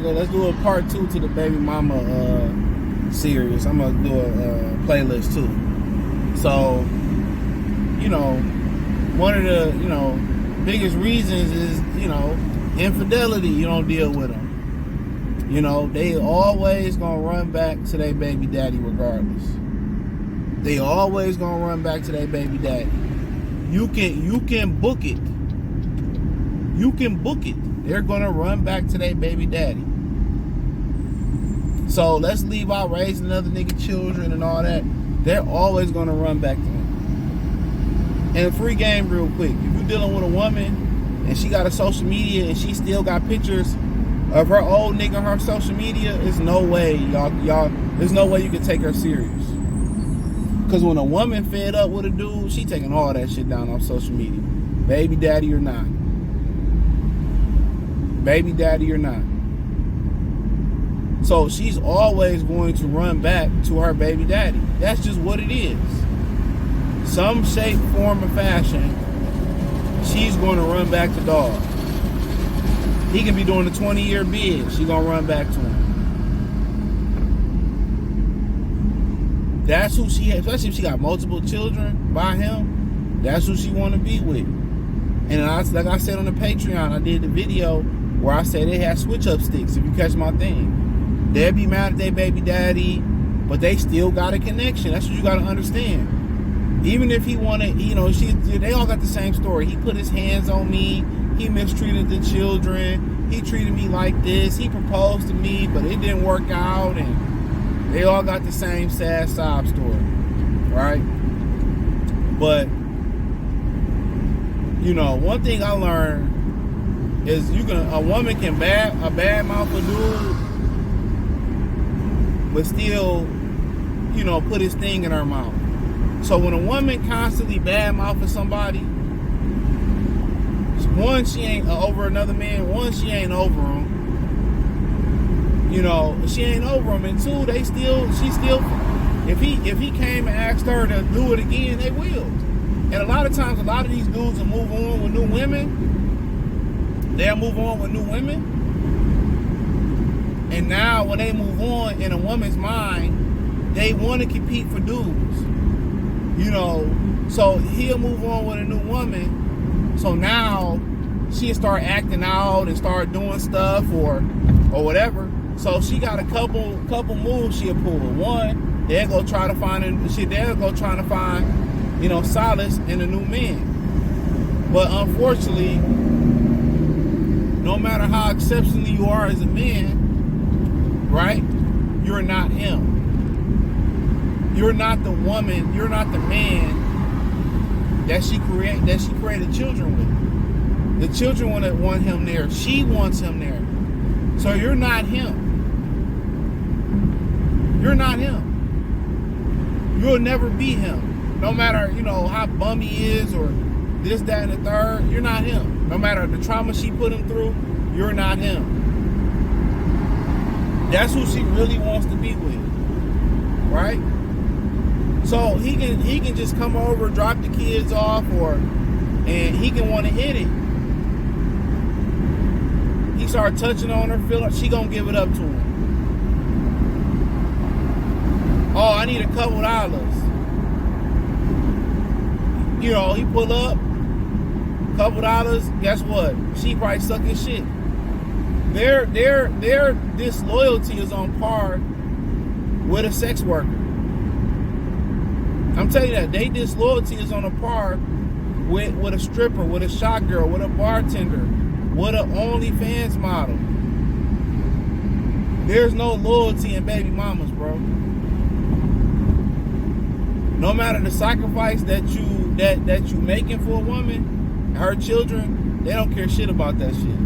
Let's do a part 2 to the baby mama series. I'm gonna do a playlist too. So, one of the biggest reasons is infidelity. You don't deal with them. They always gonna run back to their baby daddy regardless. They always gonna run back to their baby daddy. You can book it. You can book it. They're gonna run back to their baby daddy. So let's leave out raising other nigga children and all that. They're always gonna run back to him. And free game real quick. If you're dealing with a woman and she got a social media and she still got pictures of her old nigga on her social media, there's no way there's no way you can take her serious. Cause when a woman fed up with a dude, she taking all that shit down off social media. Baby daddy or not. Baby daddy or not. So she's always going to run back to her baby daddy. That's just what it is. Some shape, form, or fashion, she's going to run back to dog. He can be doing a 20-year bid. She's going to run back to him. That's who she has, especially if she got multiple children by him. That's who she want to be with. And like I said on the Patreon, I did the video where I said they had switch-up sticks, if you catch my thing. They'll be mad at their baby daddy, but they still got a connection. That's what you got to understand. Even if he wanted, they all got the same story. He put his hands on me. He mistreated the children. He treated me like this. He proposed to me, but it didn't work out. And they all got the same sad sob story, right? But, one thing I learned is a woman can badmouth a dude, but still, put his thing in her mouth. So when a woman constantly badmouthing somebody, one, she ain't over another man. One, she ain't over him. She ain't over him. And two, she still, if he came and asked her to do it again, they will. And a lot of times, a lot of these dudes will move on with new women. They'll move on with new women. And now when they move on, in a woman's mind, they want to compete for dudes. So he'll move on with a new woman. So now she'll start acting out and start doing stuff or whatever. So she got a couple moves she'll pull. One, they'll go try to find solace in a new man. But unfortunately, no matter how exceptional you are as a man, right? You're not him. You're not the woman. You're not the man that she created children with. The children want him there. She wants him there. So you're not him. You're not him. You'll never be him. No matter, how bum he is or this, that, and the third, you're not him. No matter the trauma she put him through, you're not him. That's who she really wants to be with. Right? So he can just come over, drop the kids off, and he can want to hit it. He start touching on her, feel like she gonna give it up to him. Oh, I need a couple dollars. He pull up, couple dollars. Guess what? She probably suck his shit. Their disloyalty is on par with a sex worker. I'm telling you that. They disloyalty is on a par with a stripper, with a shot girl, with a bartender, with an OnlyFans model. There's no loyalty in baby mamas, bro. No matter the sacrifice that you making for a woman, her children, they don't care shit about that shit.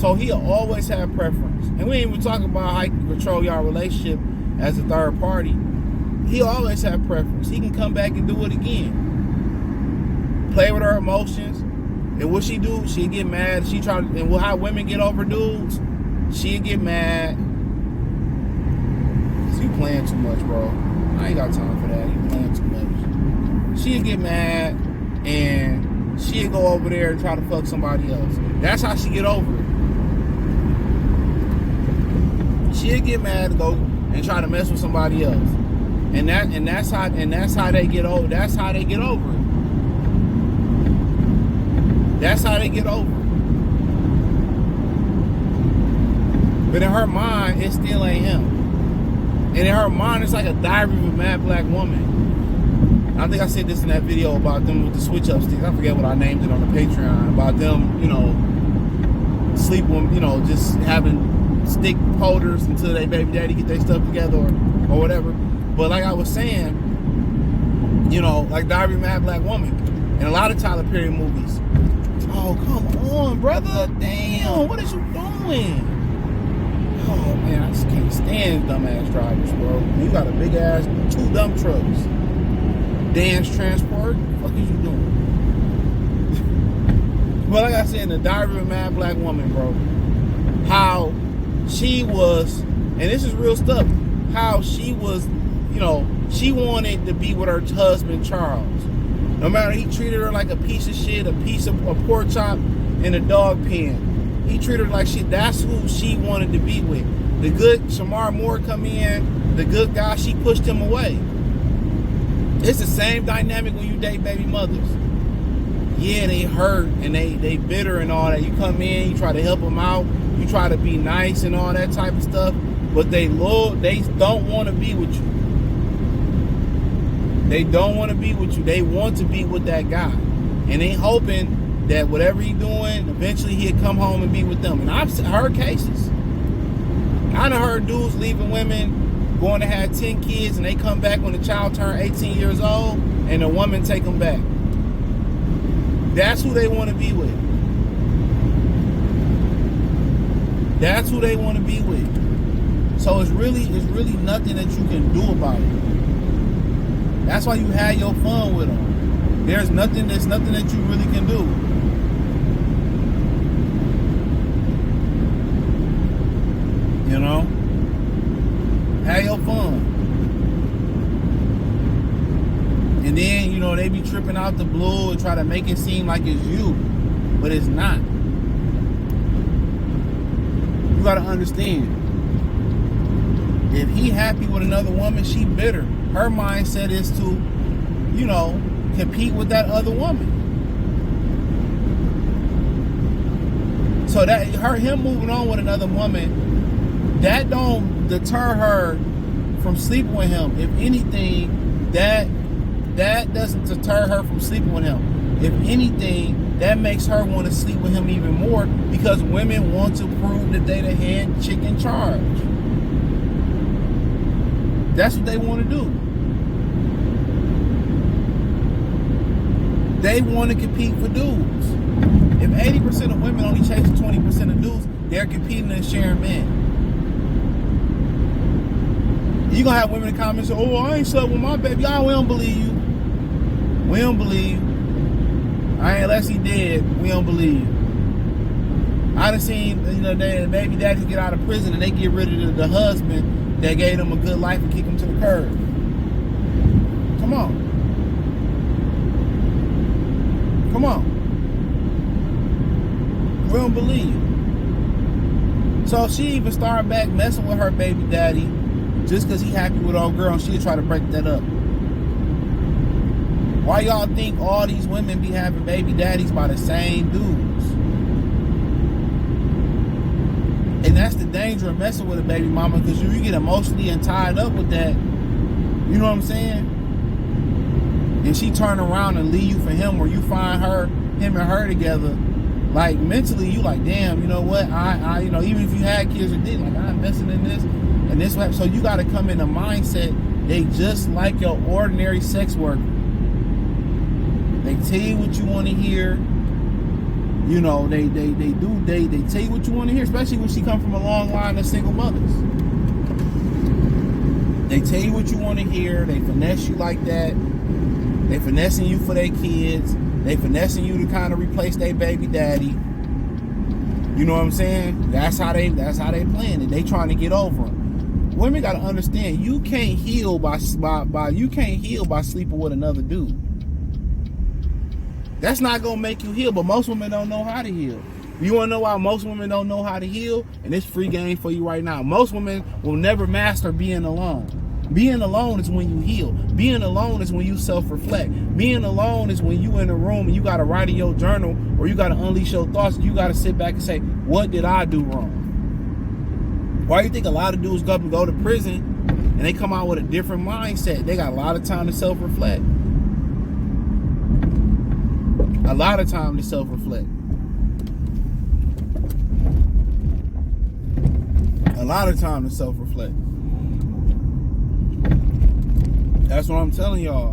So he'll always have preference. And we ain't even talking about how you can control y'all relationship as a third party. He'll always have preference. He can come back and do it again. Play with her emotions. And what she do, she'll get mad. And how women get over dudes, she'll get mad. You playing too much, bro. I ain't got time for that. You playing too much. She'll get mad and she'll go over there and try to fuck somebody else. That's how she get over it. She'll get mad and go and try to mess with somebody else. And that's how they get over. That's how they get over it. That's how they get over it. But in her mind, it still ain't him. And in her mind, it's like a diary of a mad black woman. I think I said this in that video about them with the switch up sticks. I forget what I named it on the Patreon. About them, sleeping, just having stick holders until their baby daddy get their stuff together or whatever. But like I was saying, like diary of a mad black woman. And a lot of Tyler Perry movies. Oh, come on, brother. Damn, what is you doing? Oh, man, I just can't stand dumbass drivers, bro. You got a big ass, 2 dump trucks. Dance transport. What the fuck is you doing? But like I said, in the diary of a mad black woman, bro, how she was, and this is real stuff, how she was, she wanted to be with her husband, Charles. No matter, he treated her like a piece of shit, a pork chop in a dog pen. He treated her like shit. That's who she wanted to be with. The good Shamar Moore come in, the good guy, she pushed him away. It's the same dynamic when you date baby mothers. Yeah, they hurt and they bitter and all that. You come in, you try to help them out, you try to be nice and all that type of stuff, but they don't want to be with you. They don't want to be with you. They want to be with that guy. And they hoping that whatever he's doing, eventually he'll come home and be with them. And I've heard cases. I done heard dudes leaving women, going to have 10 kids, and they come back when the child turned 18 years old, and the woman take them back. That's who they want to be with. That's who they want to be with. So it's really nothing that you can do about it. That's why you had your fun with them. There's nothing that you really can do. Have your fun. And then, they be tripping out the blue and try to make it seem like it's you. But it's not. You gotta understand. If he happy with another woman, she bitter. Her mindset is to, compete with that other woman. So that him moving on with another woman, that don't deter her from sleeping with him. If anything, that doesn't deter her from sleeping with him. If anything, that makes her want to sleep with him even more, because women want to prove that they the head chick in charge. That's what they want to do. They want to compete for dudes. If 80% of women only chase 20% of dudes, they're competing and sharing men. You gonna have women in the comments say, "Oh, I ain't slept with my baby." Oh, we don't believe you. We don't believe. Unless he dead, we don't believe. I done seen, the baby daddies get out of prison and they get rid of the husband that gave them a good life and kick them to the curb. Come on. Come on. We don't believe. So she even started back messing with her baby daddy just because he happy with old girl, and she'll try to break that up. Why y'all think all these women be having baby daddies by the same dudes? And that's the danger of messing with a baby mama, because you get emotionally and tied up with that. You know what I'm saying? And she turn around and leave you for him, or you find him and her together. Like mentally, you like, damn, you know what? I even if you had kids or didn't, like, I'm investing in this and this. So you got to come in a mindset. They just like your ordinary sex worker. They tell you what you want to hear. They tell you what you want to hear, especially when she come from a long line of single mothers. They tell you what you want to hear. They finesse you like that. They finessing you for their kids. They finessing you to kind of replace their baby daddy. You know what I'm saying? That's how they playing it. They trying to get over them. Women gotta understand, you can't heal by sleeping with another dude. That's not gonna make you heal, but most women don't know how to heal. You want to know why most women don't know how to heal? And it's free game for you right now. Most women will never master being alone. Being alone is when you heal. Being alone is when you self-reflect. Being alone is when you in a room and you got to write in your journal, or you got to unleash your thoughts. You got to sit back and say, what did I do wrong? Why do you think a lot of dudes go to prison and they come out with a different mindset? They got a lot of time to self-reflect. A lot of time to self-reflect. A lot of time to self-reflect. That's what I'm telling y'all.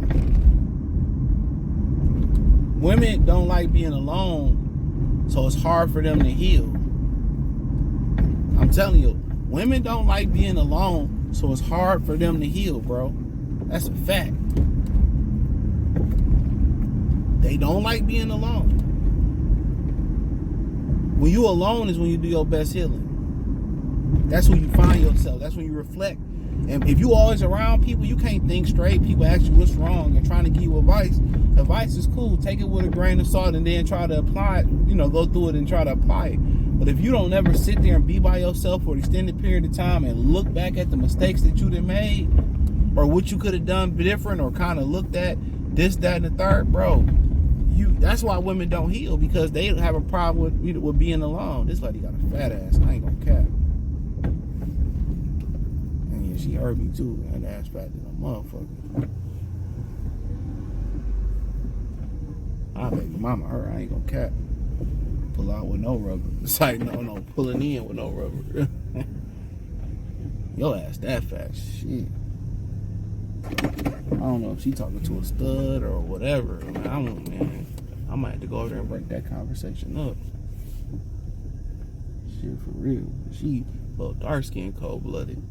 Women don't like being alone, so it's hard for them to heal. I'm telling you, women don't like being alone, so it's hard for them to heal, bro. That's a fact. They don't like being alone. When you alone is when you do your best healing. That's when you find yourself. That's when you reflect. And if you always around people, you can't think straight. People ask you what's wrong and trying to give you advice. Advice is cool. Take it with a grain of salt and then try to apply it. You know, go through it and try to apply it. But if you don't ever sit there and be by yourself for an extended period of time and look back at the mistakes that you done made, or what you could have done different, or kind of looked at this, that, and the third, bro, that's why women don't heal, because they have a problem with being alone. This lady got a fat ass. I ain't gonna cap. She heard me too, and ass fat than a motherfucker. I baby mama her, I ain't gonna cap. Pull out with no rubber. It's like no pulling in with no rubber. Your ass that fat, shit. I don't know if she talking to a stud or whatever. Man, I might have to go over there and break that conversation up. Shit, for real. She a little dark skinned, cold blooded.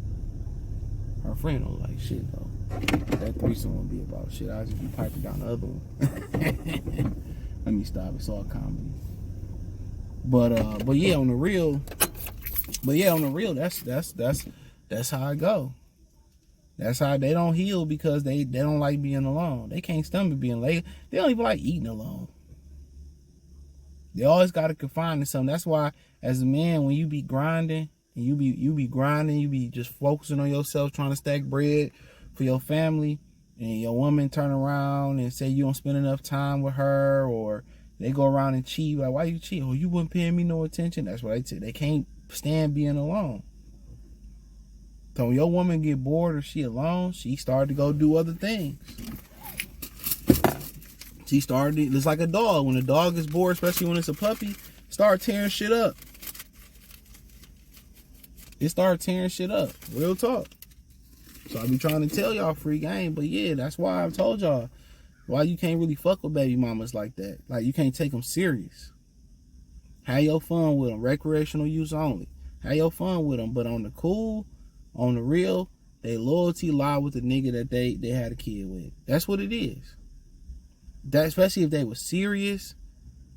Her friend don't like shit though. That threesome won't be about shit. I'll just be piping down the other one. Let me stop. It's all comedy. But yeah, on the real. That's how it go. That's how they don't heal, because they don't like being alone. They can't stomach being late. They don't even like eating alone. They always got to confine to something. That's why, as a man, when you be grinding. And you be grinding, you be just focusing on yourself, trying to stack bread for your family, and your woman turn around and say you don't spend enough time with her, or they go around and cheat. Like, why you cheat? Oh, you wasn't paying me no attention. That's what they say. They can't stand being alone. So when your woman get bored or she alone, she started to go do other things. She started, it's like a dog. When a dog is bored, especially when it's a puppy, start tearing shit up. It started tearing shit up. Real talk. So I be trying to tell y'all free game. But yeah, that's why I've told y'all why you can't really fuck with baby mamas like that. Like, you can't take them serious. Have your fun with them. Recreational use only. Have your fun with them. But on the cool, on the real, they loyalty lie with the nigga that they had a kid with. That's what it is. That, especially if they were serious.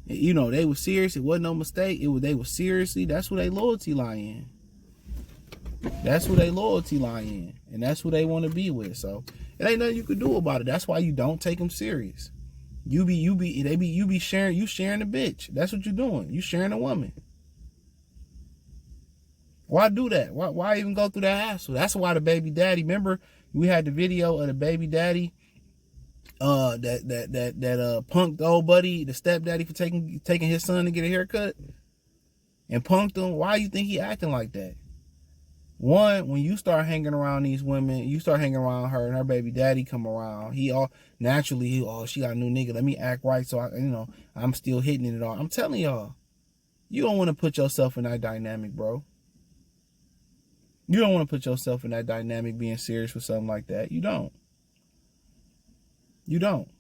You know, they were serious. It wasn't no mistake. They were seriously. That's where they loyalty lie in. That's who they loyalty lie in, and that's who they want to be with. So it ain't nothing you could do about it. That's why you don't take them serious. You sharing a bitch. That's what you're doing. You sharing a woman. Why do that? Why even go through that hassle? That's why the baby daddy. Remember, we had the video of the baby daddy, that punked the old buddy, the stepdaddy, for taking his son to get a haircut, and punked him. Why you think he acting like that? One, when you start hanging around these women, you start hanging around her, and her baby daddy come around. She got a new nigga. Let me act right, so I'm still hitting it all. I'm telling y'all, you don't want to put yourself in that dynamic, bro. You don't want to put yourself in that dynamic, being serious with something like that. You don't. You don't.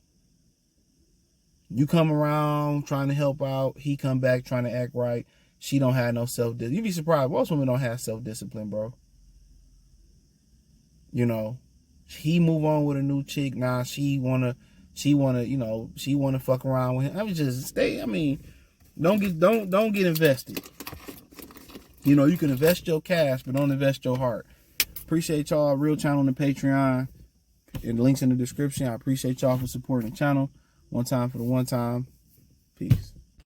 You come around trying to help out. He come back trying to act right. She don't have no self-discipline. You'd be surprised. Most women don't have self-discipline, bro. You know, he move on with a new chick. Now she wanna fuck around with him. Don't get invested. You know, you can invest your cash, but don't invest your heart. Appreciate y'all. Real channel on the Patreon. And the links in the description. I appreciate y'all for supporting the channel. One time for the one time. Peace.